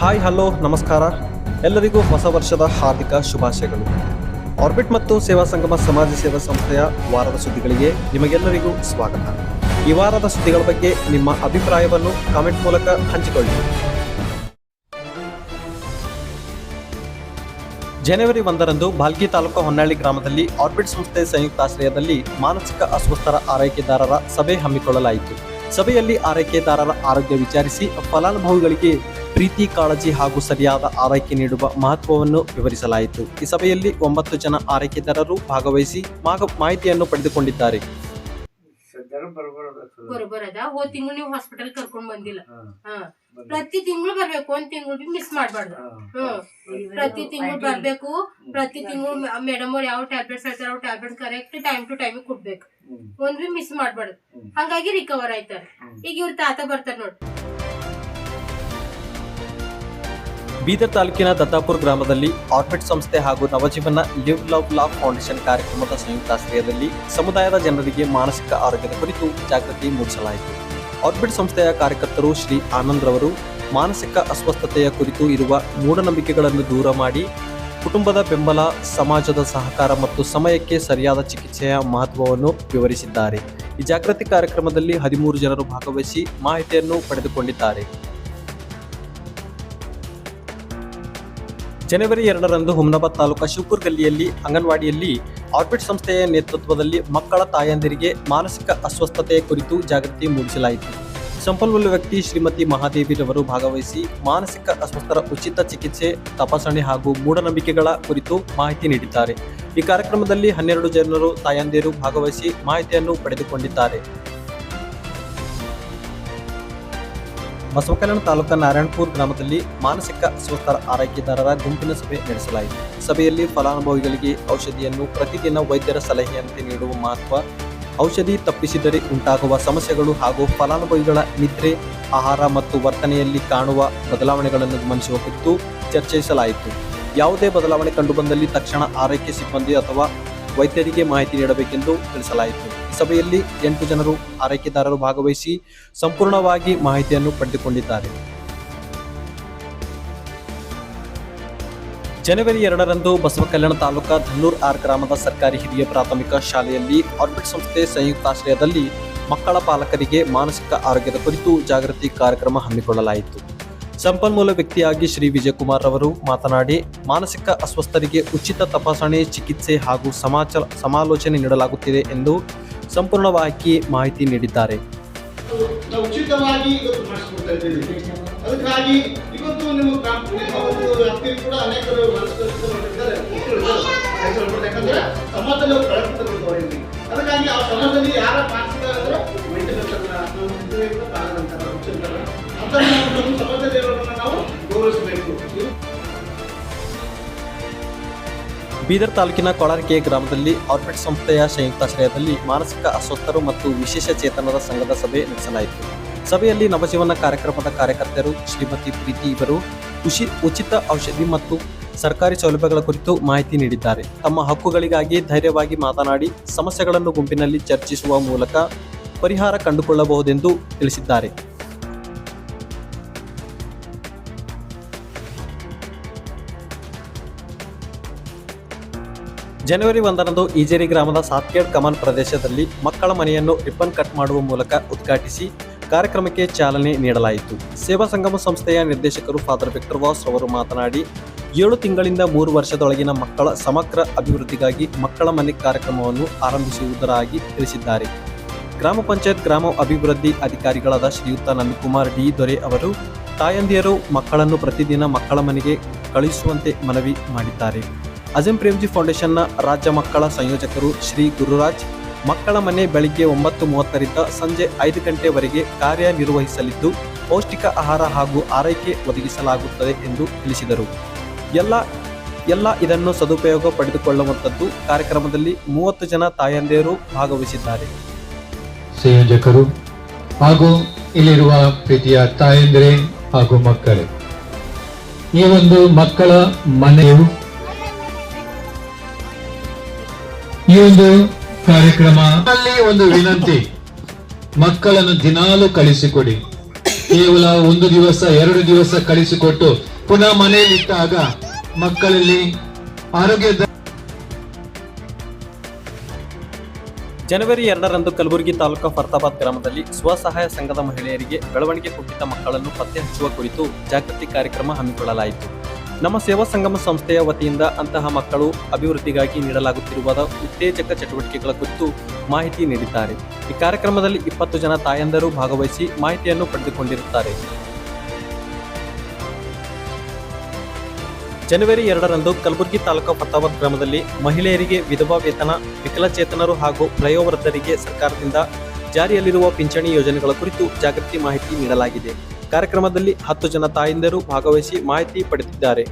Hi hello ನಮಸ್ಕಾರ. ಎಲ್ಲರಿಗೂ ಹೊಸ ವರ್ಷದ ಹಾರ್ದಿಕ ಶುಭಾಶಯಗಳು. ಆರ್ಬಿಟ್ ಮತ್ತು ಸೇವಾ ಸಂಗಮ ಸಮಾಜ ಸೇವಾ ಸಂಸ್ಥೆಯ ವಾರದ ಸುದ್ದಿಗಳಿಗೆ ನಿಮಗೆಲ್ಲರಿಗೂ ಸ್ವಾಗತ. ಈ ವಾರದ ಸುದ್ದಿಗಳ ಬಗ್ಗೆ ನಿಮ್ಮ ಅಭಿಪ್ರಾಯವನ್ನು ಕಾಮೆಂಟ್ ಮೂಲಕ ಹಂಚಿಕೊಳ್ಳಿ. ಜನವರಿ 1ರಂದು ಬಾಲ್ಕಿ ತಾಲೂಕು ಹೊನ್ನಾಳಿ ಗ್ರಾಮದಲ್ಲಿ ಆರ್ಬಿಟ್ ಸಂಸ್ಥೆ ಸಂಯುಕ್ತಾಶ್ರಯದಲ್ಲಿ ಮಾನಸಿಕ ಅಸ್ವಸ್ಥರ ಆರೈಕೆದಾರರ ಸಭೆ ಹಮ್ಮಿಕೊಳ್ಳಲಾಯಿತು. ಸಭೆಯಲ್ಲಿ ಆರೈಕೆದಾರರ ಆರೋಗ್ಯ ವಿಚಾರಿಸಿ ಫಲಾನುಭವಿಗಳಿಗೆ ಪ್ರೀತಿ, ಕಾಳಜಿ ಹಾಗೂ ಸರಿಯಾದ ಆರೈಕೆ ನೀಡುವ ಮಹತ್ವವನ್ನು ವಿವರಿಸಲಾಯಿತು. ಈ ಸಭೆಯಲ್ಲಿ 9 ಜನ ಆರೈಕೆದಾರರು ಭಾಗವಹಿಸಿ ಮಾಹಿತಿಯನ್ನು ಪಡೆದುಕೊಂಡಿದ್ದಾರೆ. ಬರೋಬರದ ಹೋದ್ ತಿಂಗಳು ನೀವು ಹಾಸ್ಪಿಟಲ್ ಕರ್ಕೊಂಡ್ ಬಂದಿಲ್ಲ. ಪ್ರತಿ ತಿಂಗಳು ಬರ್ಬೇಕು, ಒಂದ್ ತಿಂಗಳು ಬಿ ಮಿಸ್ ಮಾಡ್ಬಾರ್ದು. ಪ್ರತಿ ತಿಂಗಳು ಬರ್ಬೇಕು. ಪ್ರತಿ ತಿಂಗಳು ಮೇಡಮ್ ಅವ್ರು ಯಾವ ಟ್ಯಾಬ್ಲೆಟ್ಸ್ ಹೇಳ್ತಾರ ಅವ್ರ tablet correct time to time ಕೊಡ್ಬೇಕು. ಒಂದ್ ಬಿ ಮಿಸ್ ಮಾಡ್ಬಾರ್ದು. ಹಂಗಾಗಿ ರಿಕವರ್ ಆಯ್ತಾರೆ. ಈಗ ಇವ್ರ ತಾತ ಬರ್ತಾರ ನೋಡಿ. ಬೀದರ್ ತಾಲೂಕಿನ ದತ್ತಾಪುರ ಗ್ರಾಮದಲ್ಲಿ ಆರ್ಬಿಟ್ ಸಂಸ್ಥೆ ಹಾಗೂ Navajeevan live love love foundation ಕಾರ್ಯಕ್ರಮದ ಸಂಯುಕ್ತಾಶ್ರಯದಲ್ಲಿ ಸಮುದಾಯದ ಜನರಿಗೆ ಮಾನಸಿಕ ಆರೋಗ್ಯದ ಕುರಿತು ಜಾಗೃತಿ ಮೂಡಿಸಲಾಯಿತು. ಆರ್ಬಿಟ್ ಸಂಸ್ಥೆಯ ಕಾರ್ಯಕರ್ತರು ಶ್ರೀ ಆನಂದ್ ರವರು ಮಾನಸಿಕ ಅಸ್ವಸ್ಥತೆಯ ಕುರಿತು ಇರುವ ಮೂಢನಂಬಿಕೆಗಳನ್ನು ದೂರ ಮಾಡಿ ಕುಟುಂಬದ ಬೆಂಬಲ, ಸಮಾಜದ ಸಹಕಾರ ಮತ್ತು ಸಮಯಕ್ಕೆ ಸರಿಯಾದ ಚಿಕಿತ್ಸೆಯ ಮಹತ್ವವನ್ನು ವಿವರಿಸಿದ್ದಾರೆ. ಈ ಜಾಗೃತಿ ಕಾರ್ಯಕ್ರಮದಲ್ಲಿ 13 ಜನರು ಭಾಗವಹಿಸಿ ಮಾಹಿತಿಯನ್ನು ಪಡೆದುಕೊಂಡಿದ್ದಾರೆ. ಜನವರಿ 2ರಂದು ಹುಮ್ನಾಬಾದ್ ತಾಲೂಕಾ ಶಿವಪುರ ಗಲ್ಲಿಯಲ್ಲಿ ಅಂಗನವಾಡಿಯಲ್ಲಿ ಆರ್ಬಿಟ್ ಸಂಸ್ಥೆಯ ನೇತೃತ್ವದಲ್ಲಿ ಮಕ್ಕಳ ತಾಯಂದಿರಿಗೆ ಮಾನಸಿಕ ಅಸ್ವಸ್ಥತೆಯ ಕುರಿತು ಜಾಗೃತಿ ಮೂಡಿಸಲಾಯಿತು. ಸಂಪನ್ಮೂಲ ವ್ಯಕ್ತಿ ಶ್ರೀಮತಿ ಮಹಾದೇವಿರವರು ಭಾಗವಹಿಸಿ ಮಾನಸಿಕ ಅಸ್ವಸ್ಥರ ಉಚಿತ ಚಿಕಿತ್ಸೆ, ತಪಾಸಣೆ ಹಾಗೂ ಮೂಢನಂಬಿಕೆಗಳ ಕುರಿತು ಮಾಹಿತಿ ನೀಡಿದ್ದಾರೆ. ಈ ಕಾರ್ಯಕ್ರಮದಲ್ಲಿ 12 ಜನರು ತಾಯಂದಿರು ಭಾಗವಹಿಸಿ ಮಾಹಿತಿಯನ್ನು ಪಡೆದುಕೊಂಡಿದ್ದಾರೆ. ಬಸವಕಲ್ಯಾಣ ತಾಲೂಕಾ ನಾರಾಯಣಪುರ ಗ್ರಾಮದಲ್ಲಿ ಮಾನಸಿಕ ಅಸ್ವಸ್ಥರ ಆರೈಕೆದಾರರ ಗುಂಪಿನ ಸಭೆ ನಡೆಸಲಾಯಿತು. ಸಭೆಯಲ್ಲಿ ಫಲಾನುಭವಿಗಳಿಗೆ ಔಷಧಿಯನ್ನು ಪ್ರತಿದಿನ ವೈದ್ಯರ ಸಲಹೆಯಂತೆ ನೀಡುವ ಮಹತ್ವ, ಔಷಧಿ ತಪ್ಪಿಸಿದರೆ ಉಂಟಾಗುವ ಸಮಸ್ಯೆಗಳು ಹಾಗೂ ಫಲಾನುಭವಿಗಳ ನಿದ್ರೆ, ಆಹಾರ ಮತ್ತು ವರ್ತನೆಯಲ್ಲಿ ಕಾಣುವ ಬದಲಾವಣೆಗಳನ್ನು ಗಮನಿಸುವ ಕುರಿತು ಚರ್ಚಿಸಲಾಯಿತು. ಯಾವುದೇ ಬದಲಾವಣೆ ಕಂಡುಬಂದಲ್ಲಿ ತಕ್ಷಣ ಆರೈಕೆ ಸಿಬ್ಬಂದಿ ಅಥವಾ ವೈದ್ಯರಿಗೆ ಮಾಹಿತಿ ನೀಡಬೇಕೆಂದು ತಿಳಿಸಲಾಯಿತು. ಈ ಸಭೆಯಲ್ಲಿ 8 ಜನರು ಆರೈಕೆದಾರರು ಭಾಗವಹಿಸಿ ಸಂಪೂರ್ಣವಾಗಿ ಮಾಹಿತಿಯನ್ನು ಪಡೆದುಕೊಂಡಿದ್ದಾರೆ. ಜನವರಿ 2ರಂದು ಬಸವಕಲ್ಯಾಣ ತಾಲೂಕಾ ಧನ್ನೂರ್ ಆರ್ ಗ್ರಾಮದ ಸರ್ಕಾರಿ ಹಿರಿಯ ಪ್ರಾಥಮಿಕ ಶಾಲೆಯಲ್ಲಿ ಆರ್ಬಿಟ್ ಸಂಸ್ಥೆ ಸಂಯುಕ್ತಾಶ್ರಯದಲ್ಲಿ ಮಕ್ಕಳ ಪಾಲಕರಿಗೆ ಮಾನಸಿಕ ಆರೋಗ್ಯದ ಕುರಿತು ಜಾಗೃತಿ ಕಾರ್ಯಕ್ರಮ ಹಮ್ಮಿಕೊಳ್ಳಲಾಯಿತು. ಸಂಪನ್ಮೂಲ ವ್ಯಕ್ತಿಯಾಗಿ ಶ್ರೀ ವಿಜಯಕುಮಾರ್ ಅವರು ಮಾತನಾಡಿ, ಮಾನಸಿಕ ಅಸ್ವಸ್ಥರಿಗೆ ಉಚಿತ ತಪಾಸಣೆ, ಚಿಕಿತ್ಸೆ ಹಾಗೂ ಸಮಾಲೋಚನೆ ನೀಡಲಾಗುತ್ತಿದೆ ಎಂದು ಸಂಪೂರ್ಣವಾಗಿ ಮಾಹಿತಿ ನೀಡಿದ್ದಾರೆ. ಉಚಿತವಾಗಿ ಇವತ್ತು ಮಾಡಿಸ್ಕೊಡ್ತಾ ಇದ್ದೀವಿ. ಅದಕ್ಕಾಗಿ ಇವತ್ತು ನಿಮ್ಮ ಕೂಡ ಅನೇಕರು ಯಾಕಂದ್ರೆ ಸಮಾಜದಲ್ಲಿ ಅವರು ಕಳಪಿತಗೊಂಡು ಅದಕ್ಕಾಗಿ ಆ ಸಮಾಜದಲ್ಲಿ ಯಾರ ಮಾನಸಿಕ ಅಂದ್ರೆ ಸಮಾಜದಲ್ಲಿ ನಾವು ಗೌರವಿಸಬೇಕು. ಬೀದರ್ ತಾಲೂಕಿನ ಕೊಳಾರಿಕೆ ಗ್ರಾಮದಲ್ಲಿ ಆರ್ಬಿಟ್ ಸಂಸ್ಥೆಯ ಸಂಯುಕ್ತಾಶ್ರಯದಲ್ಲಿ ಮಾನಸಿಕ ಅಸ್ವಸ್ಥರು ಮತ್ತು ವಿಶೇಷ ಚೇತನರ ಸಂಘದ ಸಭೆ ನಡೆಸಲಾಯಿತು. ಸಭೆಯಲ್ಲಿ ನವಜೀವನ ಕಾರ್ಯಕ್ರಮದ ಕಾರ್ಯಕರ್ತರು ಶ್ರೀಮತಿ ಪ್ರೀತಿ ಇವರು ಉಚಿತ ಔಷಧಿ ಮತ್ತು ಸರ್ಕಾರಿ ಸೌಲಭ್ಯಗಳ ಕುರಿತು ಮಾಹಿತಿ ನೀಡಿದ್ದಾರೆ. ತಮ್ಮ ಹಕ್ಕುಗಳಿಗಾಗಿ ಧೈರ್ಯವಾಗಿ ಮಾತನಾಡಿ ಸಮಸ್ಯೆಗಳನ್ನು ಗುಂಪಿನಲ್ಲಿ ಚರ್ಚಿಸುವ ಮೂಲಕ ಪರಿಹಾರ ಕಂಡುಕೊಳ್ಳಬಹುದೆಂದು ತಿಳಿಸಿದ್ದಾರೆ. ಜನವರಿ 1ರಂದು ಈಜೇರಿ ಗ್ರಾಮದ ಸಾತ್ಗೇಡ್ ಕಮಾನ್ ಪ್ರದೇಶದಲ್ಲಿ ಮಕ್ಕಳ ಮನೆಯನ್ನು ರಿಬ್ಬನ್ ಕಟ್ ಮಾಡುವ ಮೂಲಕ ಉದ್ಘಾಟಿಸಿ ಕಾರ್ಯಕ್ರಮಕ್ಕೆ ಚಾಲನೆ ನೀಡಲಾಯಿತು. ಸೇವಾ ಸಂಗಮ ಸಂಸ್ಥೆಯ ನಿರ್ದೇಶಕರು ಫಾದರ್ ವಿಕ್ಟರ್ ವಾಸ್ ಅವರು ಮಾತನಾಡಿ, 7 ತಿಂಗಳಿಂದ 3 ವರ್ಷದೊಳಗಿನ ಮಕ್ಕಳ ಸಮಗ್ರ ಅಭಿವೃದ್ಧಿಗಾಗಿ ಮಕ್ಕಳ ಮನೆ ಕಾರ್ಯಕ್ರಮವನ್ನು ಆರಂಭಿಸುವುದರಾಗಿ ತಿಳಿಸಿದ್ದಾರೆ. ಗ್ರಾಮ ಪಂಚಾಯತ್ ಗ್ರಾಮ ಅಭಿವೃದ್ಧಿ ಅಧಿಕಾರಿಗಳಾದ ಶ್ರೀಯುತ ನಂದಕುಮಾರ್ ಡಿ ದೊರೆ ಅವರು ತಾಯಂದಿಯರು ಮಕ್ಕಳನ್ನು ಪ್ರತಿದಿನ ಮಕ್ಕಳ ಮನೆಗೆ ಕಳುಹಿಸುವಂತೆ ಮನವಿ ಮಾಡಿದ್ದಾರೆ. ಅಜಂ ಪ್ರೇಮ್ಜಿ ಫೌಂಡೇಶನ್ನ ರಾಜ್ಯ ಮಕ್ಕಳ ಸಂಯೋಜಕರು ಶ್ರೀ ಗುರುರಾಜ್, ಮಕ್ಕಳ ಮನೆ ಬೆಳಿಗ್ಗೆ 9:30ರಿಂದ ಸಂಜೆ 5 ಗಂಟೆವರೆಗೆ ಕಾರ್ಯನಿರ್ವಹಿಸಲಿದ್ದು ಪೌಷ್ಟಿಕ ಆಹಾರ ಹಾಗೂ ಆರೈಕೆ ಒದಗಿಸಲಾಗುತ್ತದೆ ಎಂದು ತಿಳಿಸಿದರು. ಎಲ್ಲ ಇದನ್ನು ಸದುಪಯೋಗ ಪಡೆದುಕೊಳ್ಳುವಂಥದ್ದು. ಕಾರ್ಯಕ್ರಮದಲ್ಲಿ 30 ಜನ ತಾಯಂದಿಯರು ಭಾಗವಹಿಸಿದ್ದಾರೆ. ಸಂಯೋಜಕರು ಹಾಗೂ ಇಲ್ಲಿರುವ ಪ್ರೀತಿಯ ತಾಯಂದಿರೇ ಹಾಗೂ ಮಕ್ಕಳೇ, ಈ ಒಂದು ಮಕ್ಕಳ ಮನೆಯು ಈ ಒಂದು ಕಾರ್ಯಕ್ರಮ ಅಲ್ಲಿ ಒಂದು ವಿನಂತಿ, ಮಕ್ಕಳನ್ನು ದಿನಾಲು ಕಳಿಸಿಕೊಡಿ. ಕೇವಲ 1 ದಿವಸ 2 ದಿವಸ ಕಳಿಸಿಕೊಟ್ಟು ಪುನಃ ಮನೆಯಲ್ಲಿಟ್ಟಾಗ ಮಕ್ಕಳಲ್ಲಿ ಆರೋಗ್ಯದ ಜನವರಿ 2ರಂದು ಕಲಬುರಗಿ ತಾಲೂಕು ಫರ್ತಾಬಾದ್ ಗ್ರಾಮದಲ್ಲಿ ಸ್ವಸಹಾಯ ಸಂಘದ ಮಹಿಳೆಯರಿಗೆ ಬೆಳವಣಿಗೆ ಕುಂಠಿತ ಮಕ್ಕಳನ್ನು ಪತ್ತೆ ಹಚ್ಚುವ ಕುರಿತು ಜಾಗೃತಿ ಕಾರ್ಯಕ್ರಮ ಹಮ್ಮಿಕೊಳ್ಳಲಾಯಿತು. ನಮ್ಮ ಸೇವಾ ಸಂಗಮ ಸಂಸ್ಥೆಯ ವತಿಯಿಂದ ಅಂತಹ ಮಕ್ಕಳು ಅಭಿವೃದ್ಧಿಗಾಗಿ ನೀಡಲಾಗುತ್ತಿರುವ ಉತ್ತೇಜಕ ಚಟುವಟಿಕೆಗಳ ಕುರಿತು ಮಾಹಿತಿ ನೀಡಿದ್ದಾರೆ. ಈ ಕಾರ್ಯಕ್ರಮದಲ್ಲಿ 20 ಜನ ತಾಯಂದಿರು ಭಾಗವಹಿಸಿ ಮಾಹಿತಿಯನ್ನು ಪಡೆದುಕೊಂಡಿರುತ್ತಾರೆ. ಜನವರಿ 2ರಂದು ಕಲಬುರಗಿ ತಾಲೂಕು ಫರ್ತಾಬಾದ್ ಗ್ರಾಮದಲ್ಲಿ ಮಹಿಳೆಯರಿಗೆ ವಿಧವಾ ವೇತನ, ವಿಕಲಚೇತನರು ಹಾಗೂ ವಯೋವೃದ್ಧರಿಗೆ ಸರ್ಕಾರದಿಂದ ಜಾರಿಯಲ್ಲಿರುವ ಪಿಂಚಣಿ ಯೋಜನೆಗಳ ಕುರಿತು ಜಾಗೃತಿ ಮಾಹಿತಿ ನೀಡಲಾಗಿದೆ. ಕಾರ್ಯಕ್ರಮದಲ್ಲಿ 10 ಜನ ತಾಯಂದಿರು ಭಾಗವಹಿಸಿ ಮಾಹಿತಿ ಪಡೆದಿದ್ದಾರೆ.